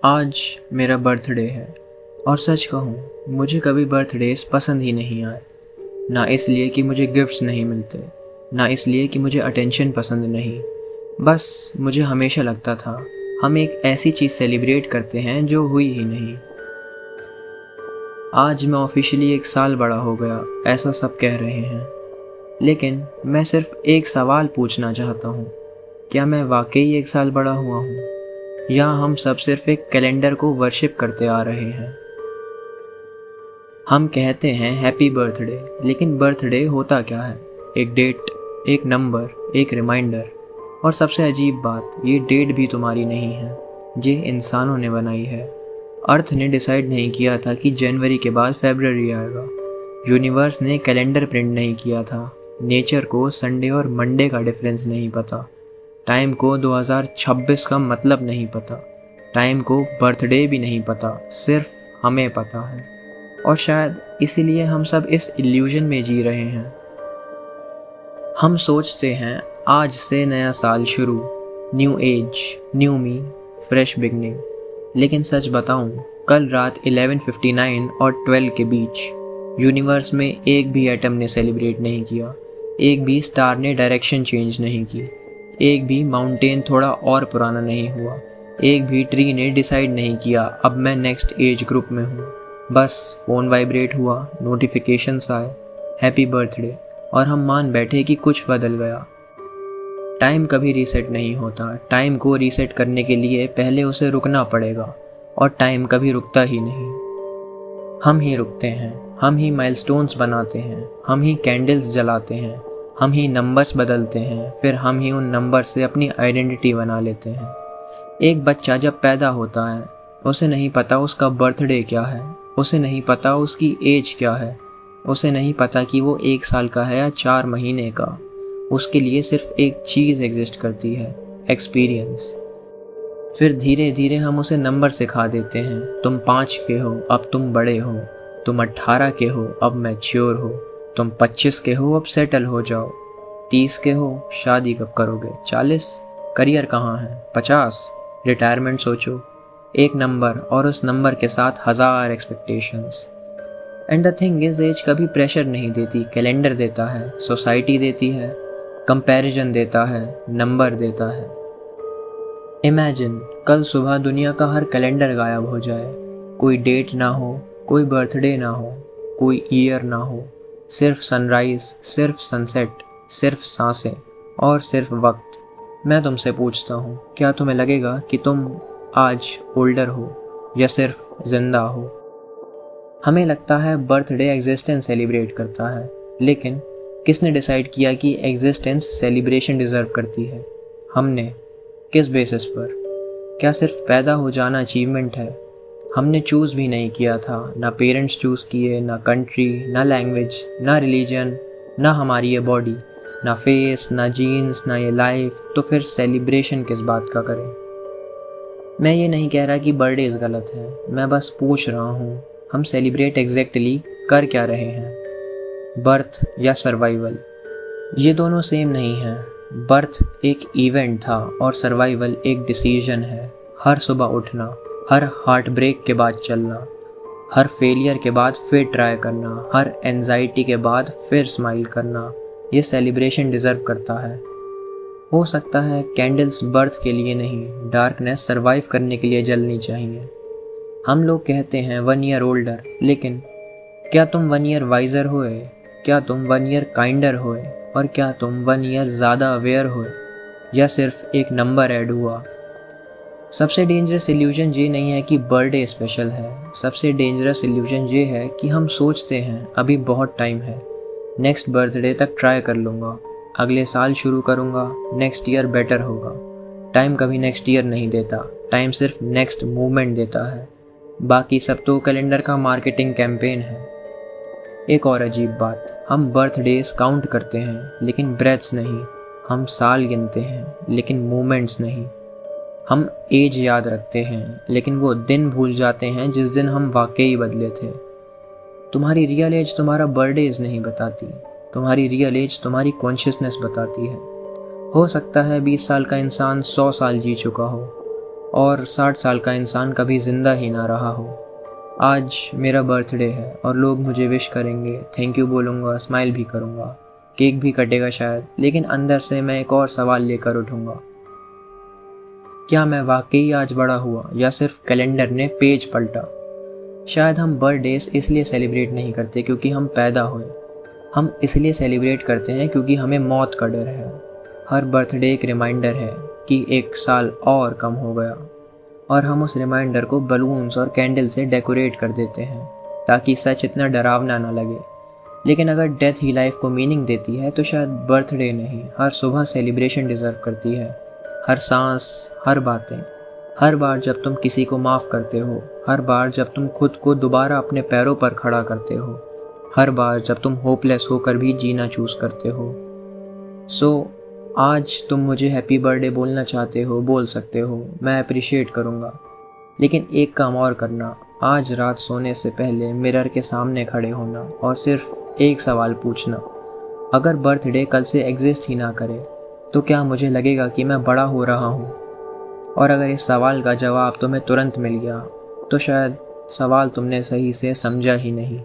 आज मेरा बर्थडे है और सच कहूँ मुझे कभी बर्थडेज पसंद ही नहीं आए। ना इसलिए कि मुझे गिफ्ट्स नहीं मिलते, ना इसलिए कि मुझे अटेंशन पसंद नहीं। बस मुझे हमेशा लगता था हम एक ऐसी चीज़ सेलिब्रेट करते हैं जो हुई ही नहीं। आज मैं ऑफिशियली 1 साल बड़ा हो गया, ऐसा सब कह रहे हैं, लेकिन मैं सिर्फ एक सवाल पूछना चाहता हूँ। क्या मैं वाकई 1 साल बड़ा हुआ हूँ, या हम सब सिर्फ एक कैलेंडर को वर्शिप करते आ रहे हैं? हम कहते हैं हैप्पी बर्थडे, लेकिन बर्थडे होता क्या है? एक डेट, एक नंबर, एक रिमाइंडर। और सबसे अजीब बात, ये डेट भी तुम्हारी नहीं है, ये इंसानों ने बनाई है। अर्थ ने डिसाइड नहीं किया था कि जनवरी के बाद फरवरी आएगा। यूनिवर्स ने कैलेंडर प्रिंट नहीं किया था। नेचर को संडे और मंडे का डिफरेंस नहीं पता। टाइम को 2026 का मतलब नहीं पता। टाइम को बर्थडे भी नहीं पता, सिर्फ हमें पता है। और शायद इसीलिए हम सब इस इल्यूजन में जी रहे हैं। हम सोचते हैं आज से नया साल शुरू, न्यू एज, न्यू मी, फ्रेश बिगनिंग। लेकिन सच बताऊं, कल रात 11:59 और 12 के बीच यूनिवर्स में एक भी एटम ने सेलिब्रेट नहीं किया, एक भी स्टार ने डायरेक्शन चेंज नहीं की, एक भी माउंटेन थोड़ा और पुराना नहीं हुआ, एक भी ट्री ने डिसाइड नहीं किया अब मैं नेक्स्ट एज ग्रुप में हूँ। बस फ़ोन वाइब्रेट हुआ, नोटिफिकेशंस आए, हैप्पी बर्थडे, और हम मान बैठे कि कुछ बदल गया। टाइम कभी रीसेट नहीं होता। टाइम को रीसेट करने के लिए पहले उसे रुकना पड़ेगा, और टाइम कभी रुकता ही नहीं। हम ही रुकते हैं, हम ही माइलस्टोन्स बनाते हैं, हम ही कैंडल्स जलाते हैं, हम ही नंबर्स बदलते हैं, फिर हम ही उन नंबर से अपनी आइडेंटिटी बना लेते हैं। एक बच्चा जब पैदा होता है, उसे नहीं पता उसका बर्थडे क्या है, उसे नहीं पता उसकी एज क्या है, उसे नहीं पता कि वो 1 साल का है या 4 महीने का। उसके लिए सिर्फ एक चीज़ एग्जिस्ट करती है, एक्सपीरियंस। फिर धीरे धीरे हम उसे नंबर सिखा देते हैं। तुम 5 के हो, अब तुम बड़े हो। तुम 18 के हो, अब मैच्योर हो। तुम 25 के हो, अब सेटल हो जाओ। 30 के हो, शादी कब करोगे? 40, करियर कहाँ है? 50, रिटायरमेंट सोचो। एक नंबर, और उस नंबर के साथ 1000 expectations. And the thing is, age कभी प्रेशर नहीं देती, कैलेंडर देता है, सोसाइटी देती है, कंपैरिजन देता है, नंबर देता है। इमेजिन कल सुबह दुनिया का हर कैलेंडर गायब हो जाए, कोई डेट ना हो, कोई बर्थडे ना हो, कोई ईयर ना हो, सिर्फ सनराइज, सिर्फ सनसेट, सिर्फ सांसें और सिर्फ वक्त। मैं तुमसे पूछता हूँ, क्या तुम्हें लगेगा कि तुम आज ओल्डर हो या सिर्फ जिंदा हो? हमें लगता है बर्थडे एग्जिस्टेंस सेलिब्रेट करता है, लेकिन किसने डिसाइड किया कि एग्जिस्टेंस सेलिब्रेशन डिज़र्व करती है? हमने। किस बेसिस पर? क्या सिर्फ पैदा हो जाना अचीवमेंट है? हमने चूज़ भी नहीं किया था, ना पेरेंट्स चूज़ किए, ना कंट्री, ना लैंग्वेज, ना रिलीजन, ना हमारी ये बॉडी, ना फेस, ना जीन्स, ना ये लाइफ। तो फिर सेलिब्रेशन किस बात का करें? मैं ये नहीं कह रहा कि बर्थडेज गलत है, मैं बस पूछ रहा हूँ हम सेलिब्रेट एग्जैक्टली कर क्या रहे हैं? बर्थ या सर्वाइवल? ये दोनों सेम नहीं हैं। बर्थ एक इवेंट था और सर्वाइवल एक डिसीजन है। हर सुबह उठना, हर हार्ट ब्रेक के बाद चलना, हर फेलियर के बाद फिर ट्राई करना, हर एंजाइटी के बाद फिर स्माइल करना, ये सेलिब्रेशन डिज़र्व करता है। हो सकता है कैंडल्स बर्थ के लिए नहीं, डार्कनेस सर्वाइव करने के लिए जलनी चाहिए। हम लोग कहते हैं 1 ईयर ओल्डर, लेकिन क्या तुम 1 ईयर वाइजर हुए? क्या तुम 1 ईयर काइंडर हुए? और क्या तुम 1 ईयर ज़्यादा अवेयर हुए? या सिर्फ एक नंबर ऐड हुआ? सबसे डेंजरस इल्यूजन ये नहीं है कि बर्थडे स्पेशल है, सबसे डेंजरस इल्यूजन ये है कि हम सोचते हैं अभी बहुत टाइम है, नेक्स्ट बर्थडे तक ट्राई कर लूँगा, अगले साल शुरू करूँगा, नेक्स्ट ईयर बेटर होगा। टाइम कभी नेक्स्ट ईयर नहीं देता, टाइम सिर्फ नेक्स्ट मूवमेंट देता है। बाकी सब तो कैलेंडर का मार्केटिंग कैंपेन है। एक और अजीब बात, हम बर्थडेज काउंट करते हैं लेकिन ब्रेथ्स नहीं, हम साल गिनते हैं लेकिन मोमेंट्स नहीं, हम एज याद रखते हैं लेकिन वो दिन भूल जाते हैं जिस दिन हम वाकई बदले थे। तुम्हारी रियल एज तुम्हारा बर्थडेज नहीं बताती, तुम्हारी रियल एज तुम्हारी कॉन्शियसनेस बताती है। हो सकता है 20 साल का इंसान 100 साल जी चुका हो, और 60 साल का इंसान कभी ज़िंदा ही ना रहा हो। आज मेरा बर्थडे है और लोग मुझे विश करेंगे, थैंक यू बोलूँगा, स्माइल भी करूँगा, केक भी कटेगा शायद, लेकिन अंदर से मैं एक और सवाल लेकर उठूँगा। क्या मैं वाकई आज बड़ा हुआ या सिर्फ कैलेंडर ने पेज पलटा? शायद हम बर्थडेज इसलिए सेलिब्रेट नहीं करते क्योंकि हम पैदा हुए, हम इसलिए सेलिब्रेट करते हैं क्योंकि हमें मौत का डर है। हर बर्थडे एक रिमाइंडर है कि एक साल और कम हो गया, और हम उस रिमाइंडर को बलून्स और कैंडल से डेकोरेट कर देते हैं ताकि सच इतना डरावना ना लगे। लेकिन अगर डेथ ही लाइफ को मीनिंग देती है तो शायद बर्थडे नहीं, हर सुबह सेलिब्रेशन डिज़र्व करती है। हर सांस, हर बातें, हर बार जब तुम किसी को माफ़ करते हो, हर बार जब तुम खुद को दोबारा अपने पैरों पर खड़ा करते हो, हर बार जब तुम होपलेस होकर भी जीना चूज़ करते हो। आज तुम मुझे हैप्पी बर्थडे बोलना चाहते हो, बोल सकते हो, मैं अप्रिशिएट करूँगा। लेकिन एक काम और करना, आज रात सोने से पहले मिरर के सामने खड़े होना और सिर्फ एक सवाल पूछना, अगर बर्थडे कल से एग्जिस्ट ही ना करे तो क्या मुझे लगेगा कि मैं बड़ा हो रहा हूँ? और अगर इस सवाल का जवाब तुम्हें तुरंत मिल गया तो शायद सवाल तुमने सही से समझा ही नहीं।